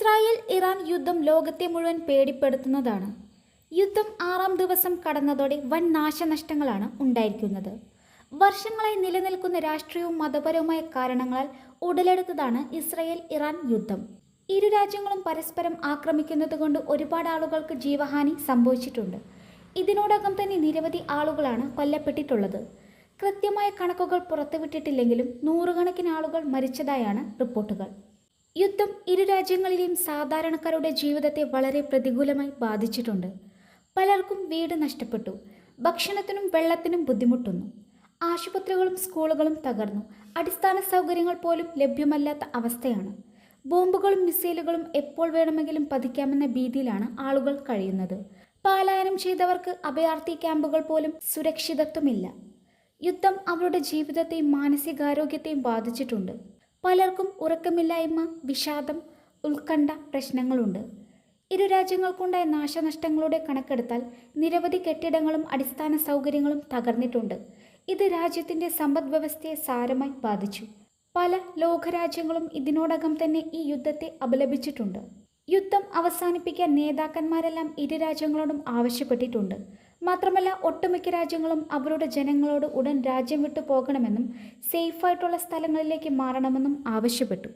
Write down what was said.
Israel Iran യുദ്ധം ലോകത്തെ മുഴുവൻ പേടിപ്പെടുത്തുന്നതാണ്. യുദ്ധം 6-ാം ദിവസം കടന്നതോടെ വൻ നാശനഷ്ടങ്ങളാണ് ഉണ്ടായിരിക്കുന്നത്. വർഷങ്ങളായി നിലനിൽക്കുന്ന രാഷ്ട്രീയവും മതപരവുമായ കാരണങ്ങളാൽ ഉടലെടുത്തതാണ് ഇസ്രായേൽ ഇറാൻ യുദ്ധം. ഇരു രാജ്യങ്ങളും പരസ്പരം ആക്രമിക്കുന്നതുകൊണ്ട് ഒരുപാട് ആളുകൾക്ക് ജീവഹാനി സംഭവിച്ചിട്ടുണ്ട്. ഇതിനോടകം തന്നെ നിരവധി ആളുകളാണ് കൊല്ലപ്പെട്ടിട്ടുള്ളത്. കൃത്യമായ കണക്കുകൾ പുറത്തുവിട്ടിട്ടില്ലെങ്കിലും നൂറുകണക്കിന് ആളുകൾ മരിച്ചതായാണ് റിപ്പോർട്ടുകൾ. യുദ്ധം ഇരു രാജ്യങ്ങളിലെയും സാധാരണക്കാരുടെ ജീവിതത്തെ വളരെ പ്രതികൂലമായി ബാധിച്ചിട്ടുണ്ട്. പലർക്കും വീട് നഷ്ടപ്പെട്ടു, ഭക്ഷണത്തിനും വെള്ളത്തിനും ബുദ്ധിമുട്ടുന്നു, ആശുപത്രികളും സ്കൂളുകളും തകർന്നു, അടിസ്ഥാന സൗകര്യങ്ങൾ പോലും ലഭ്യമല്ലാത്ത അവസ്ഥയാണ്. ബോംബുകളും മിസൈലുകളും എപ്പോൾ വേണമെങ്കിലും പതിക്കാമെന്ന ഭീതിയിലാണ് ആളുകൾ കഴിയുന്നത്. പലായനം ചെയ്തവർക്ക് അഭയാർത്ഥി ക്യാമ്പുകൾ പോലും സുരക്ഷിതത്വമില്ല. യുദ്ധം അവരുടെ ജീവിതത്തെയും മാനസികാരോഗ്യത്തെയും ബാധിച്ചിട്ടുണ്ട്. പലർക്കും ഉറക്കമില്ലായ്മ, വിഷാദം, ഉത്കണ്ഠ പ്രശ്നങ്ങളുണ്ട്. ഇരു രാജ്യങ്ങൾക്കുണ്ടായ നാശനഷ്ടങ്ങളുടെ കണക്കെടുത്താൽ നിരവധി കെട്ടിടങ്ങളും അടിസ്ഥാന സൗകര്യങ്ങളും തകർന്നിട്ടുണ്ട്. ഇത് രാജ്യത്തിൻ്റെ സമ്പദ് വ്യവസ്ഥയെ സാരമായി ബാധിച്ചു. പല ലോകരാജ്യങ്ങളും ഇതിനോടകം തന്നെ ഈ യുദ്ധത്തെ അപലപിച്ചിട്ടുണ്ട്. യുദ്ധം അവസാനിപ്പിക്കാൻ നേതാക്കന്മാരെല്ലാം ഇരു രാജ്യങ്ങളോടും ആവശ്യപ്പെട്ടിട്ടുണ്ട്. മാത്രമല്ല, ഒട്ടുമിക്ക രാജ്യങ്ങളും അവരുടെ ജനങ്ങളോട് ഉടൻ രാജ്യം വിട്ടു പോകണമെന്നും സേഫായിട്ടുള്ള സ്ഥലങ്ങളിലേക്ക് മാറണമെന്നും ആവശ്യപ്പെട്ടു.